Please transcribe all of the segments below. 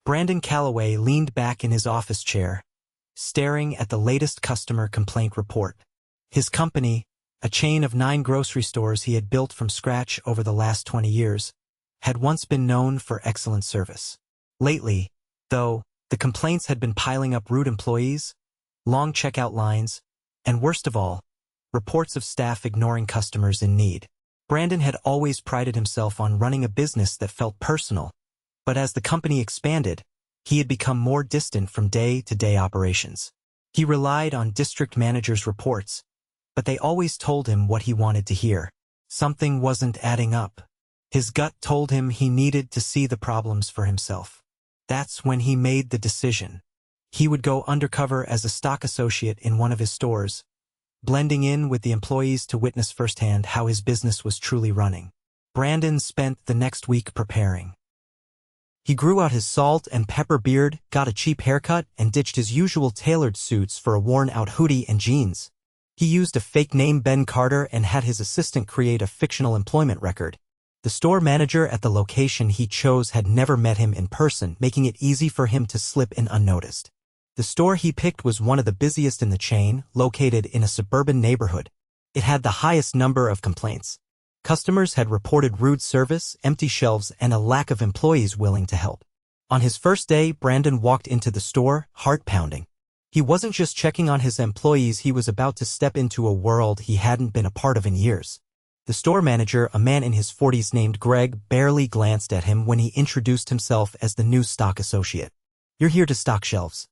Brandon Calloway leaned back in his office chair, staring at the latest customer complaint report. His company, a chain of 9 grocery stores he had built from scratch over the last 20 years, had once been known for excellent service. Lately, though, the complaints had been piling up: rude employees, long checkout lines, and worst of all, reports of staff ignoring customers in need. Brandon had always prided himself on running a business that felt personal, but as the company expanded, he had become more distant from day-to-day operations. He relied on district managers' reports, but they always told him what he wanted to hear. Something wasn't adding up. His gut told him he needed to see the problems for himself. That's when he made the decision. He would go undercover as a stock associate in one of his stores, blending in with the employees to witness firsthand how his business was truly running. Brandon spent the next week preparing. He grew out his salt and pepper beard, got a cheap haircut, and ditched his usual tailored suits for a worn-out hoodie and jeans. He used a fake name, Ben Carter, and had his assistant create a fictional employment record. The store manager at the location he chose had never met him in person, making it easy for him to slip in unnoticed. The store he picked was one of the busiest in the chain, located in a suburban neighborhood. It had the highest number of complaints. Customers had reported rude service, empty shelves, and a lack of employees willing to help. On his first day, Brandon walked into the store, heart pounding. He wasn't just checking on his employees, he was about to step into a world he hadn't been a part of in years. The store manager, a man in his 40s named Greg, barely glanced at him when he introduced himself as the new stock associate. "You're here to stock shelves.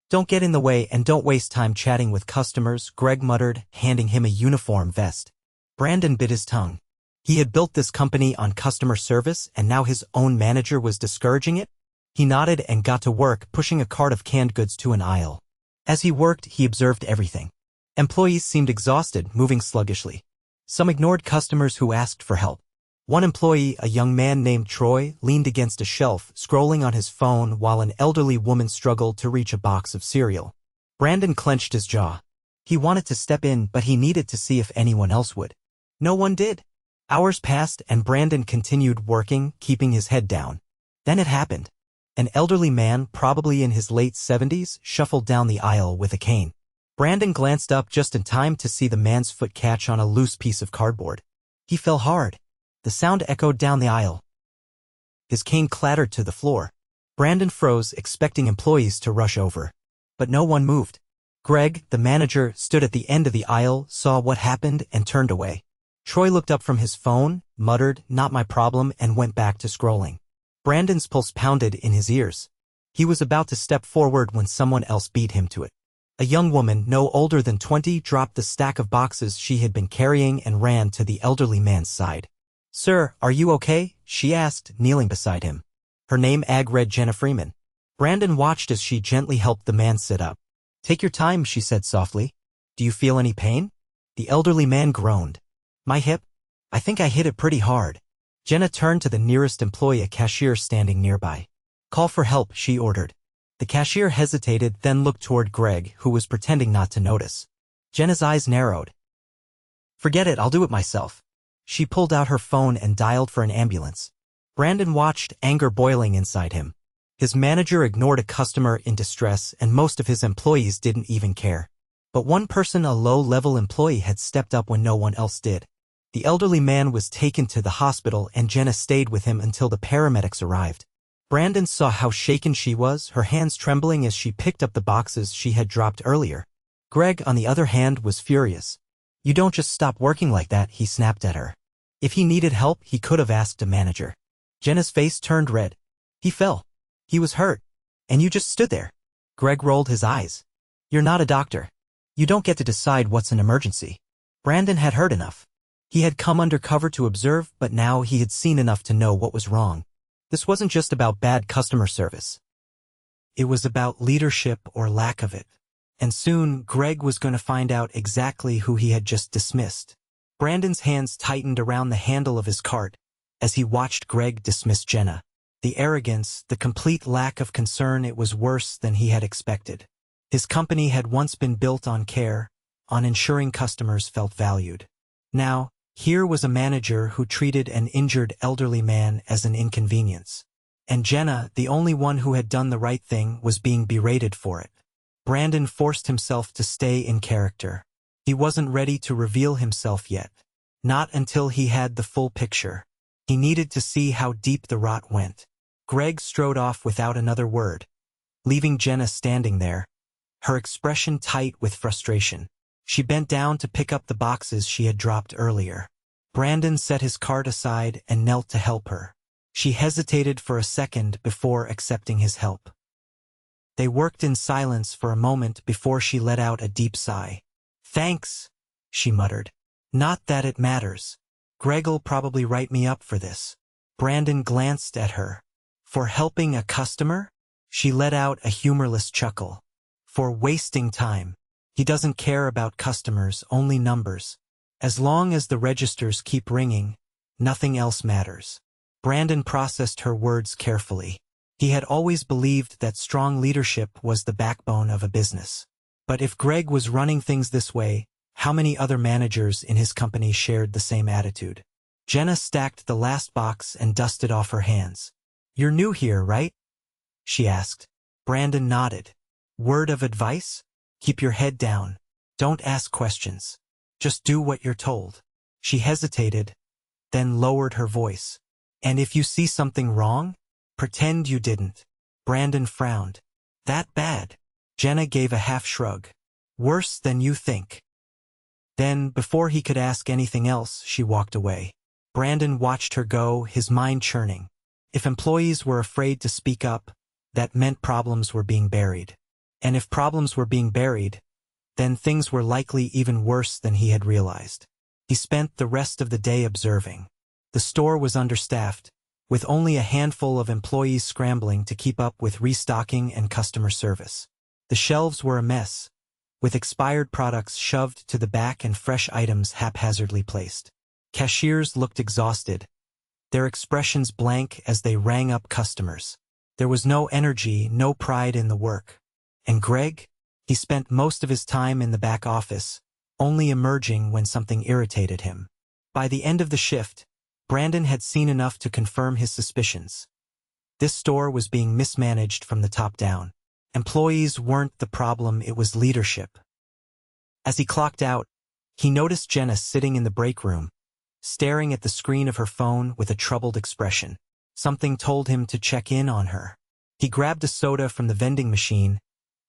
Don't get in the way and don't waste time chatting with customers," Greg muttered, handing him a uniform vest. Brandon bit his tongue. He had built this company on customer service, and now his own manager was discouraging it? He nodded and got to work, pushing a cart of canned goods to an aisle. As he worked, he observed everything. Employees seemed exhausted, moving sluggishly. Some ignored customers who asked for help. One employee, a young man named Troy, leaned against a shelf, scrolling on his phone while an elderly woman struggled to reach a box of cereal. Brandon clenched his jaw. He wanted to step in, but he needed to see if anyone else would. No one did. Hours passed and Brandon continued working, keeping his head down. Then it happened. An elderly man, probably in his late 70s, shuffled down the aisle with a cane. Brandon glanced up just in time to see the man's foot catch on a loose piece of cardboard. He fell hard. The sound echoed down the aisle. His cane clattered to the floor. Brandon froze, expecting employees to rush over. But no one moved. Greg, the manager, stood at the end of the aisle, saw what happened, and turned away. Troy looked up from his phone, muttered, "Not my problem," and went back to scrolling. Brandon's pulse pounded in his ears. He was about to step forward when someone else beat him to it. A young woman, no older than 20, dropped the stack of boxes she had been carrying and ran to the elderly man's side. "Sir, are you okay?" she asked, kneeling beside him. Her name read Jenna Freeman. Brandon watched as she gently helped the man sit up. "Take your time," she said softly. "Do you feel any pain?" The elderly man groaned. "My hip? I think I hit it pretty hard." Jenna turned to the nearest employee, a cashier standing nearby. "Call for help," she ordered. The cashier hesitated, then looked toward Greg, who was pretending not to notice. Jenna's eyes narrowed. "Forget it, I'll do it myself." She pulled out her phone and dialed for an ambulance. Brandon watched, anger boiling inside him. His manager ignored a customer in distress, and most of his employees didn't even care. But one person, a low-level employee, had stepped up when no one else did. The elderly man was taken to the hospital, and Jenna stayed with him until the paramedics arrived. Brandon saw how shaken she was, her hands trembling as she picked up the boxes she had dropped earlier. Greg, on the other hand, was furious. "You don't just stop working like that," he snapped at her. If he needed help, he could have asked a manager. Jenna's face turned red. "He fell. He was hurt. And you just stood there." Greg rolled his eyes. "You're not a doctor. You don't get to decide what's an emergency." Brandon had heard enough. He had come undercover to observe, but now he had seen enough to know what was wrong. This wasn't just about bad customer service. It was about leadership or lack of it. And soon, Greg was going to find out exactly who he had just dismissed. Brandon's hands tightened around the handle of his cart as he watched Greg dismiss Jenna. The arrogance, the complete lack of concern, it was worse than he had expected. His company had once been built on care, on ensuring customers felt valued. Now, here was a manager who treated an injured elderly man as an inconvenience. And Jenna, the only one who had done the right thing, was being berated for it. Brandon forced himself to stay in character. He wasn't ready to reveal himself yet. Not until he had the full picture. He needed to see how deep the rot went. Greg strode off without another word, leaving Jenna standing there, her expression tight with frustration. She bent down to pick up the boxes she had dropped earlier. Brandon set his cart aside and knelt to help her. She hesitated for a second before accepting his help. They worked in silence for a moment before she let out a deep sigh. "Thanks," she muttered. "Not that it matters. Greg'll probably write me up for this." Brandon glanced at her. "For helping a customer?" She let out a humorless chuckle. "For wasting time. He doesn't care about customers, only numbers. As long as the registers keep ringing, nothing else matters." Brandon processed her words carefully. He had always believed that strong leadership was the backbone of a business. But if Greg was running things this way, how many other managers in his company shared the same attitude? Jenna stacked the last box and dusted off her hands. "You're new here, right?" she asked. Brandon nodded. "Word of advice? Keep your head down. Don't ask questions. Just do what you're told." She hesitated, then lowered her voice. "And if you see something wrong, pretend you didn't." Brandon frowned. "That bad?" Jenna gave a half shrug. "Worse than you think." Then, before he could ask anything else, she walked away. Brandon watched her go, his mind churning. If employees were afraid to speak up, that meant problems were being buried. And if problems were being buried, then things were likely even worse than he had realized. He spent the rest of the day observing. The store was understaffed, with only a handful of employees scrambling to keep up with restocking and customer service. The shelves were a mess, with expired products shoved to the back and fresh items haphazardly placed. Cashiers looked exhausted, their expressions blank as they rang up customers. There was no energy, no pride in the work. And Greg? He spent most of his time in the back office, only emerging when something irritated him. By the end of the shift, Brandon had seen enough to confirm his suspicions. This store was being mismanaged from the top down. Employees weren't the problem, it was leadership. As he clocked out, he noticed Jenna sitting in the break room, staring at the screen of her phone with a troubled expression. Something told him to check in on her. He grabbed a soda from the vending machine,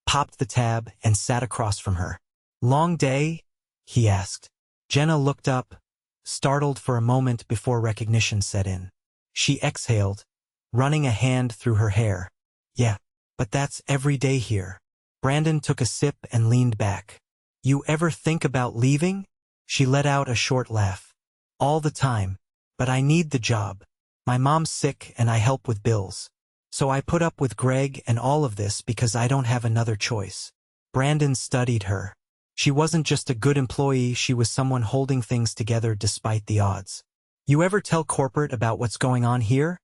popped the tab, and sat across from her. "Long day?" he asked. Jenna looked up, startled for a moment before recognition set in. She exhaled, running a hand through her hair. "Yeah, but that's every day here." Brandon took a sip and leaned back. "You ever think about leaving?" She let out a short laugh. "All the time. But I need the job. My mom's sick and I help with bills. So I put up with Greg and all of this because I don't have another choice." Brandon studied her. She wasn't just a good employee, she was someone holding things together despite the odds. "You ever tell corporate about what's going on here?"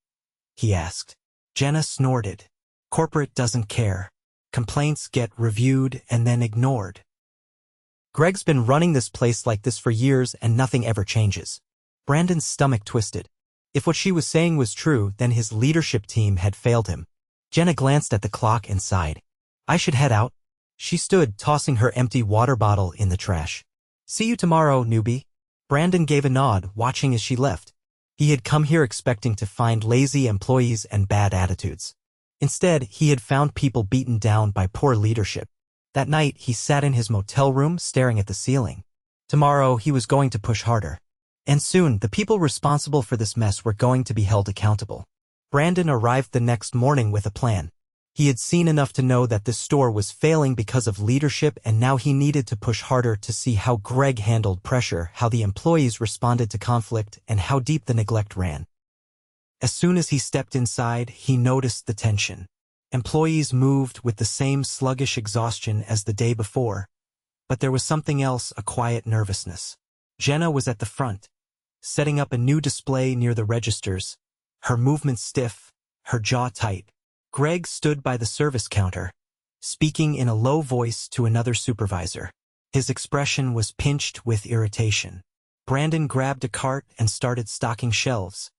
he asked. Jenna snorted. "Corporate doesn't care. Complaints get reviewed and then ignored. Greg's been running this place like this for years and nothing ever changes." Brandon's stomach twisted. If what she was saying was true, then his leadership team had failed him. Jenna glanced at the clock and sighed. "I should head out." She stood, tossing her empty water bottle in the trash. "See you tomorrow, newbie." Brandon gave a nod, watching as she left. He had come here expecting to find lazy employees and bad attitudes. Instead, he had found people beaten down by poor leadership. That night, he sat in his motel room staring at the ceiling. Tomorrow, he was going to push harder. And soon, the people responsible for this mess were going to be held accountable. Brandon arrived the next morning with a plan. He had seen enough to know that this store was failing because of leadership, and now he needed to push harder to see how Greg handled pressure, how the employees responded to conflict, and how deep the neglect ran. As soon as he stepped inside, he noticed the tension. Employees moved with the same sluggish exhaustion as the day before, but there was something else, a quiet nervousness. Jenna was at the front, setting up a new display near the registers, her movements stiff, her jaw tight. Greg stood by the service counter, speaking in a low voice to another supervisor. His expression was pinched with irritation. Brandon grabbed a cart and started stocking shelves,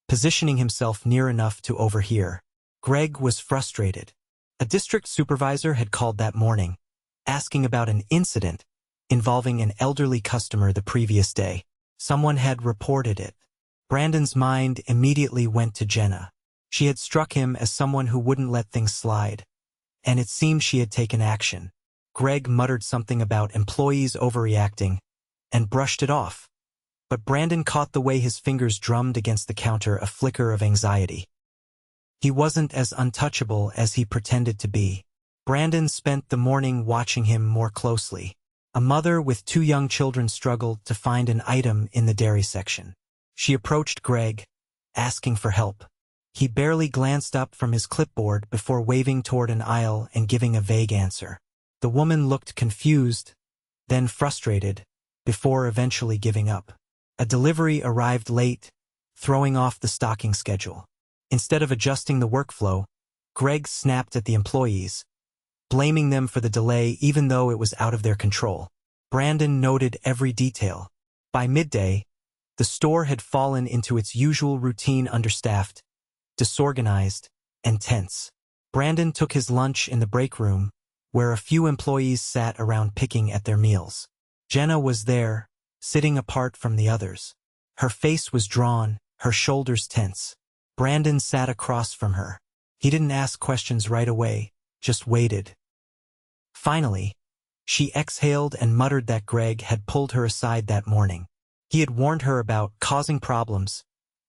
positioning himself near enough to overhear. Greg was frustrated. A district supervisor had called that morning, asking about an incident involving an elderly customer the previous day. Someone had reported it. Brandon's mind immediately went to Jenna. She had struck him as someone who wouldn't let things slide, and it seemed she had taken action. Greg muttered something about employees overreacting and brushed it off. But Brandon caught the way his fingers drummed against the counter, a flicker of anxiety. He wasn't as untouchable as he pretended to be. Brandon spent the morning watching him more closely. A mother with 2 young children struggled to find an item in the dairy section. She approached Greg, asking for help. He barely glanced up from his clipboard before waving toward an aisle and giving a vague answer. The woman looked confused, then frustrated, before eventually giving up. A delivery arrived late, throwing off the stocking schedule. Instead of adjusting the workflow, Greg snapped at the employees, blaming them for the delay even though it was out of their control. Brandon noted every detail. By midday, the store had fallen into its usual routine: understaffed, disorganized, and tense. Brandon took his lunch in the break room, where a few employees sat around picking at their meals. Jenna was there, sitting apart from the others. Her face was drawn, her shoulders tense. Brandon sat across from her. He didn't ask questions right away, just waited. Finally, she exhaled and muttered that Greg had pulled her aside that morning. He had warned her about causing problems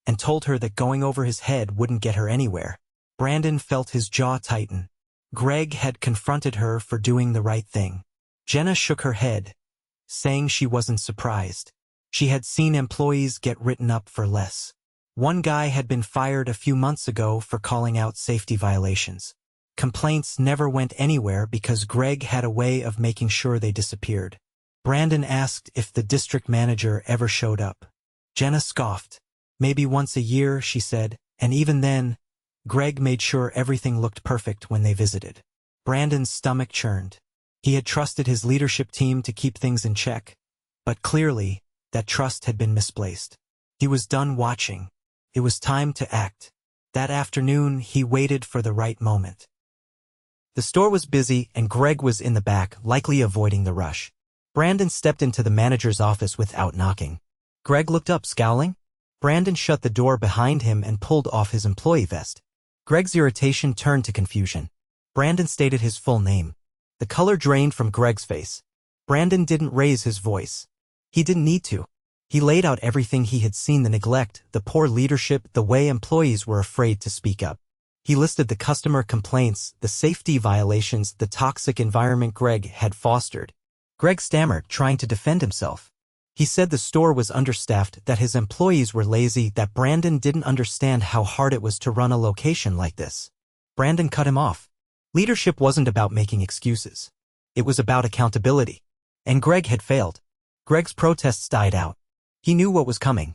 and told her that going over his head wouldn't get her anywhere. Brandon felt his jaw tighten. Greg had confronted her for doing the right thing. Jenna shook her head, saying she wasn't surprised. She had seen employees get written up for less. One guy had been fired a few months ago for calling out safety violations. Complaints never went anywhere because Greg had a way of making sure they disappeared. Brandon asked if the district manager ever showed up. Jenna scoffed. Maybe once a year, she said, and even then, Greg made sure everything looked perfect when they visited. Brandon's stomach churned. He had trusted his leadership team to keep things in check, but clearly, that trust had been misplaced. He was done watching. It was time to act. That afternoon, he waited for the right moment. The store was busy, and Greg was in the back, likely avoiding the rush. Brandon stepped into the manager's office without knocking. Greg looked up, scowling. Brandon shut the door behind him and pulled off his employee vest. Greg's irritation turned to confusion. Brandon stated his full name. The color drained from Greg's face. Brandon didn't raise his voice. He didn't need to. He laid out everything he had seen: the neglect, the poor leadership, the way employees were afraid to speak up. He listed the customer complaints, the safety violations, the toxic environment Greg had fostered. Greg stammered, trying to defend himself. He said the store was understaffed, that his employees were lazy, that Brandon didn't understand how hard it was to run a location like this. Brandon cut him off. Leadership wasn't about making excuses. It was about accountability. And Greg had failed. Greg's protests died out. He knew what was coming.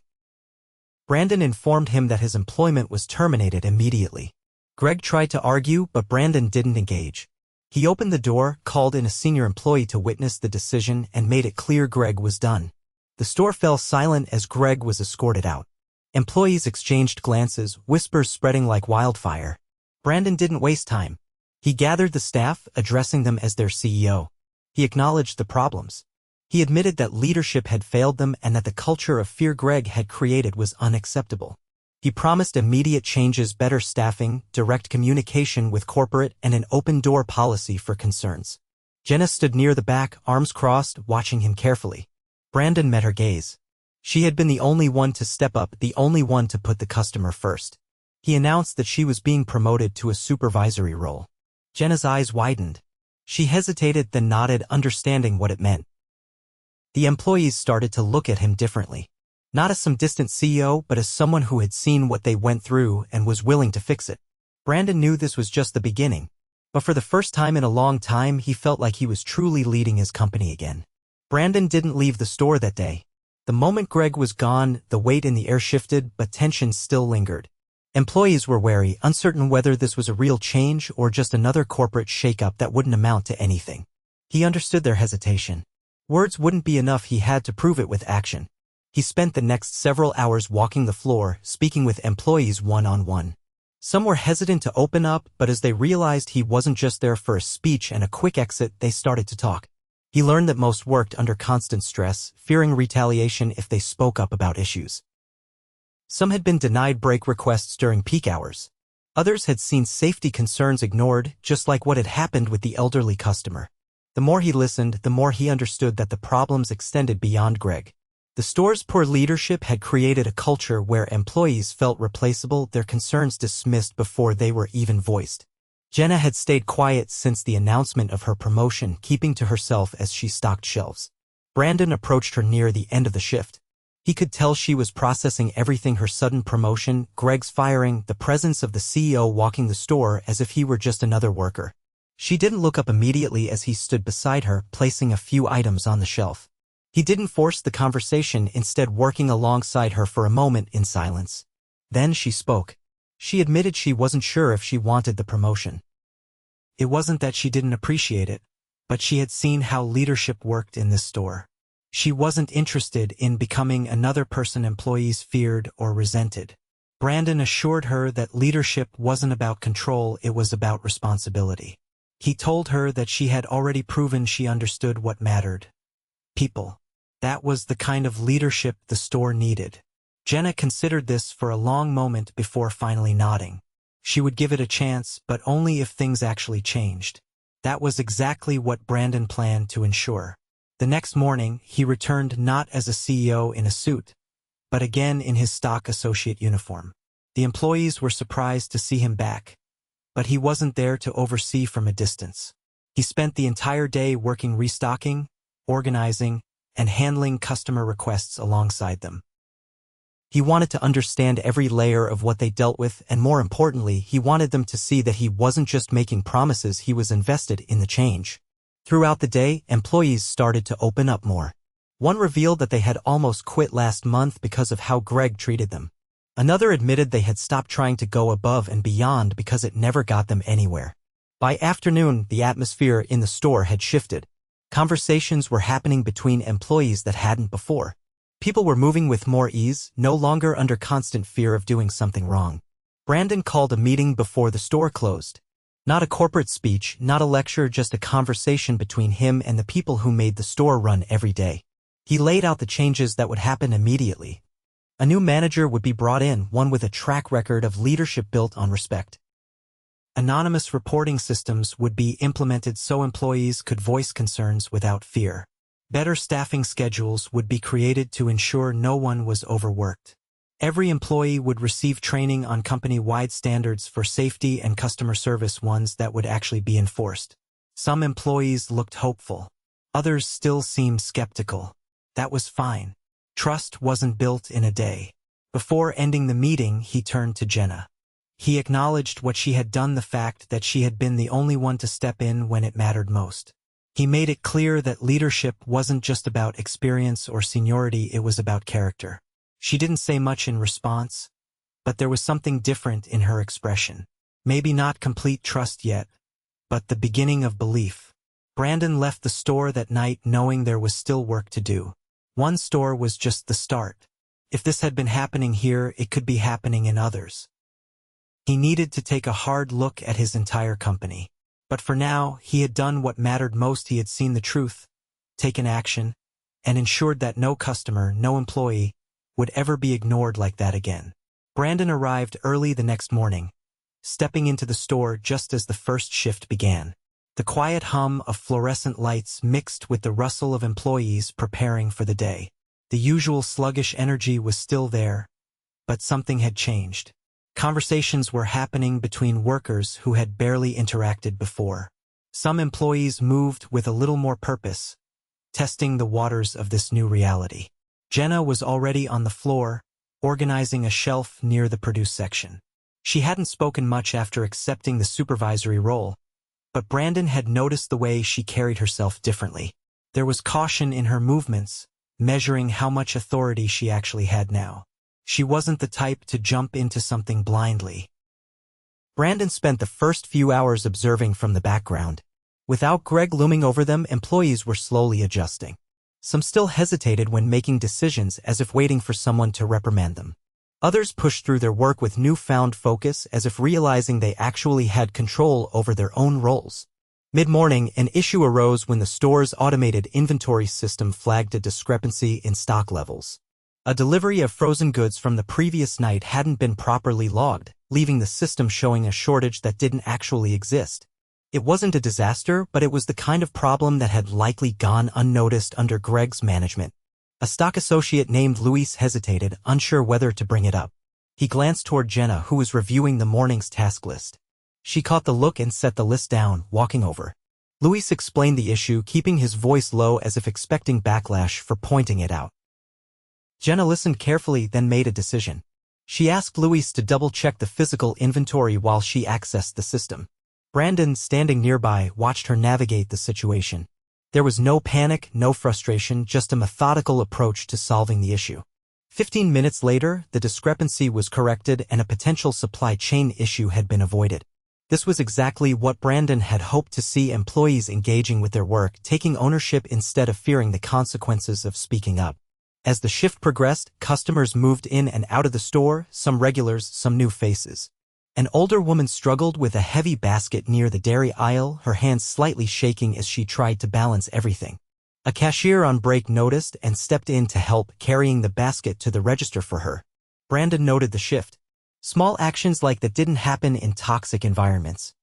Brandon informed him that his employment was terminated immediately. Greg tried to argue, but Brandon didn't engage. He opened the door, called in a senior employee to witness the decision, and made it clear Greg was done. The store fell silent as Greg was escorted out. Employees exchanged glances, whispers spreading like wildfire. Brandon didn't waste time. He gathered the staff, addressing them as their CEO. He acknowledged the problems. He admitted that leadership had failed them and that the culture of fear Greg had created was unacceptable. He promised immediate changes: better staffing, direct communication with corporate, and an open-door policy for concerns. Jenna stood near the back, arms crossed, watching him carefully. Brandon met her gaze. She had been the only one to step up, the only one to put the customer first. He announced that she was being promoted to a supervisory role. Jenna's eyes widened. She hesitated, then nodded, understanding what it meant. The employees started to look at him differently. Not as some distant CEO, but as someone who had seen what they went through and was willing to fix it. Brandon knew this was just the beginning. But for the first time in a long time, he felt like he was truly leading his company again. Brandon didn't leave the store that day. The moment Greg was gone, the weight in the air shifted, but tension still lingered. Employees were wary, uncertain whether this was a real change or just another corporate shakeup that wouldn't amount to anything. He understood their hesitation. Words wouldn't be enough, he had to prove it with action. He spent the next several hours walking the floor, speaking with employees one-on-one. Some were hesitant to open up, but as they realized he wasn't just there for a speech and a quick exit, they started to talk. He learned that most worked under constant stress, fearing retaliation if they spoke up about issues. Some had been denied break requests during peak hours. Others had seen safety concerns ignored, just like what had happened with the elderly customer. The more he listened, the more he understood that the problems extended beyond Greg. The store's poor leadership had created a culture where employees felt replaceable, their concerns dismissed before they were even voiced. Jenna had stayed quiet since the announcement of her promotion, keeping to herself as she stocked shelves. Brandon approached her near the end of the shift. He could tell she was processing everything: her sudden promotion, Greg's firing, the presence of the CEO walking the store as if he were just another worker. She didn't look up immediately as he stood beside her, placing a few items on the shelf. He didn't force the conversation, instead working alongside her for a moment in silence. Then she spoke. She admitted she wasn't sure if she wanted the promotion. It wasn't that she didn't appreciate it, but she had seen how leadership worked in this store. She wasn't interested in becoming another person employees feared or resented. Brandon assured her that leadership wasn't about control, it was about responsibility. He told her that she had already proven she understood what mattered: people. That was the kind of leadership the store needed. Jenna considered this for a long moment before finally nodding. She would give it a chance, but only if things actually changed. That was exactly what Brandon planned to ensure. The next morning, he returned not as a CEO in a suit, but again in his stock associate uniform. The employees were surprised to see him back, but he wasn't there to oversee from a distance. He spent the entire day working, restocking, organizing, and handling customer requests alongside them. He wanted to understand every layer of what they dealt with, and more importantly, he wanted them to see that he wasn't just making promises, he was invested in the change. Throughout the day, employees started to open up more. One revealed that they had almost quit last month because of how Greg treated them. Another admitted they had stopped trying to go above and beyond because it never got them anywhere. By afternoon, the atmosphere in the store had shifted. Conversations were happening between employees that hadn't before. People were moving with more ease, no longer under constant fear of doing something wrong. Brandon called a meeting before the store closed. Not a corporate speech, not a lecture, just a conversation between him and the people who made the store run every day. He laid out the changes that would happen immediately. A new manager would be brought in, one with a track record of leadership built on respect. Anonymous reporting systems would be implemented so employees could voice concerns without fear. Better staffing schedules would be created to ensure no one was overworked. Every employee would receive training on company-wide standards for safety and customer service, ones that would actually be enforced. Some employees looked hopeful. Others still seemed skeptical. That was fine. Trust wasn't built in a day. Before ending the meeting, he turned to Jenna. He acknowledged what she had done, the fact that she had been the only one to step in when it mattered most. He made it clear that leadership wasn't just about experience or seniority, it was about character. She didn't say much in response, but there was something different in her expression. Maybe not complete trust yet, but the beginning of belief. Brandon left the store that night knowing there was still work to do. One store was just the start. If this had been happening here, it could be happening in others. He needed to take a hard look at his entire company. But for now, he had done what mattered most. He had seen the truth, taken action, and ensured that no customer, no employee, would ever be ignored like that again. Brandon arrived early the next morning, stepping into the store just as the first shift began. The quiet hum of fluorescent lights mixed with the rustle of employees preparing for the day. The usual sluggish energy was still there, but something had changed. Conversations were happening between workers who had barely interacted before. Some employees moved with a little more purpose, testing the waters of this new reality. Jenna was already on the floor, organizing a shelf near the produce section. She hadn't spoken much after accepting the supervisory role, but Brandon had noticed the way she carried herself differently. There was caution in her movements, measuring how much authority she actually had now. She wasn't the type to jump into something blindly. Brandon spent the first few hours observing from the background. Without Greg looming over them, employees were slowly adjusting. Some still hesitated when making decisions, as if waiting for someone to reprimand them. Others pushed through their work with newfound focus as if realizing they actually had control over their own roles. Mid-morning, an issue arose when the store's automated inventory system flagged a discrepancy in stock levels. A delivery of frozen goods from the previous night hadn't been properly logged, leaving the system showing a shortage that didn't actually exist. It wasn't a disaster, but it was the kind of problem that had likely gone unnoticed under Greg's management. A stock associate named Luis hesitated, unsure whether to bring it up. He glanced toward Jenna, who was reviewing the morning's task list. She caught the look and set the list down, walking over. Luis explained the issue, keeping his voice low as if expecting backlash for pointing it out. Jenna listened carefully, then made a decision. She asked Luis to double-check the physical inventory while she accessed the system. Brandon, standing nearby, watched her navigate the situation. There was no panic, no frustration, just a methodical approach to solving the issue. 15 minutes later, the discrepancy was corrected and a potential supply chain issue had been avoided. This was exactly what Brandon had hoped to see: employees engaging with their work, taking ownership instead of fearing the consequences of speaking up. As the shift progressed, customers moved in and out of the store, some regulars, some new faces. An older woman struggled with a heavy basket near the dairy aisle, her hands slightly shaking as she tried to balance everything. A cashier on break noticed and stepped in to help, carrying the basket to the register for her. Brandon noted the shift. Small actions like that didn't happen in toxic environments.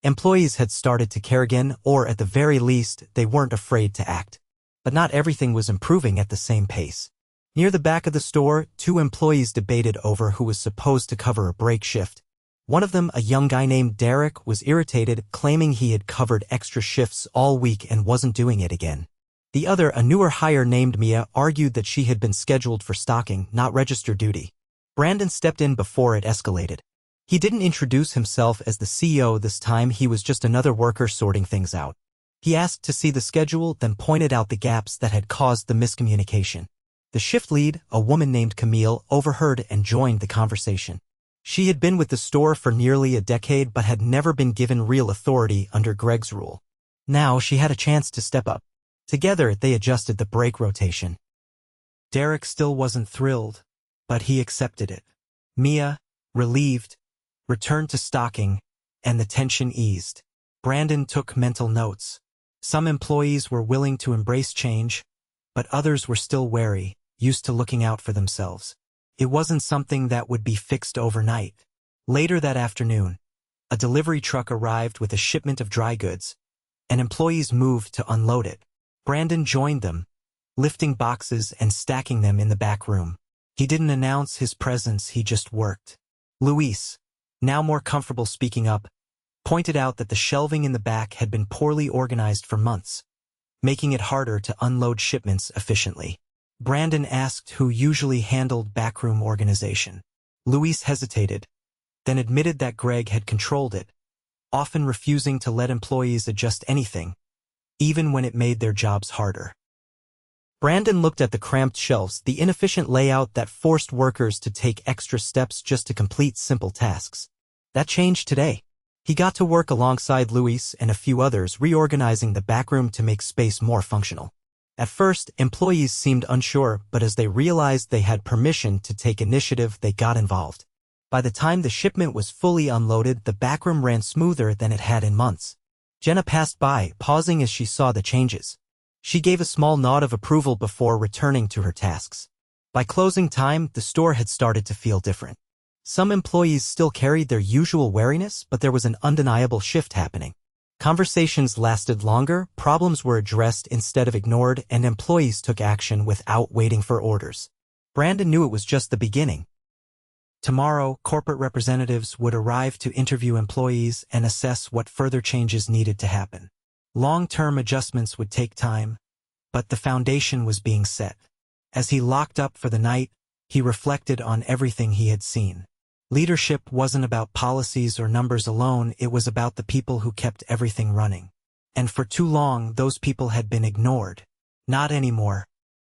Employees had started to care again, or at the very least, they weren't afraid to act. But not everything was improving at the same pace. Near the back of the store, two employees debated over who was supposed to cover a break shift. One of them, a young guy named Derek, was irritated, claiming he had covered extra shifts all week and wasn't doing it again. The other, a newer hire named Mia, argued that she had been scheduled for stocking, not register duty. Brandon stepped in before it escalated. He didn't introduce himself as the CEO this time, he was just another worker sorting things out. He asked to see the schedule, then pointed out the gaps that had caused the miscommunication. The shift lead, a woman named Camille, overheard and joined the conversation. She had been with the store for nearly a decade but had never been given real authority under Greg's rule. Now she had a chance to step up. Together, they adjusted the break rotation. Derek still wasn't thrilled, but he accepted it. Mia, relieved, returned to stocking, and the tension eased. Brandon took mental notes. Some employees were willing to embrace change, but others were still wary, used to looking out for themselves. It wasn't something that would be fixed overnight. Later that afternoon, a delivery truck arrived with a shipment of dry goods, and employees moved to unload it. Brandon joined them, lifting boxes and stacking them in the back room. He didn't announce his presence, he just worked. Luis, now more comfortable speaking up, pointed out that the shelving in the back had been poorly organized for months, making it harder to unload shipments efficiently. Brandon asked who usually handled backroom organization. Luis hesitated, then admitted that Greg had controlled it, often refusing to let employees adjust anything, even when it made their jobs harder. Brandon looked at the cramped shelves, the inefficient layout that forced workers to take extra steps just to complete simple tasks. That changed today. He got to work alongside Luis and a few others, reorganizing the backroom to make space more functional. At first, employees seemed unsure, but as they realized they had permission to take initiative, they got involved. By the time the shipment was fully unloaded, the backroom ran smoother than it had in months. Jenna passed by, pausing as she saw the changes. She gave a small nod of approval before returning to her tasks. By closing time, the store had started to feel different. Some employees still carried their usual wariness, but there was an undeniable shift happening. Conversations lasted longer, problems were addressed instead of ignored, and employees took action without waiting for orders. Brandon knew it was just the beginning. Tomorrow, corporate representatives would arrive to interview employees and assess what further changes needed to happen. Long-term adjustments would take time, but the foundation was being set. As he locked up for the night, he reflected on everything he had seen. Leadership wasn't about policies or numbers alone, it was about the people who kept everything running. And for too long, those people had been ignored. Not anymore.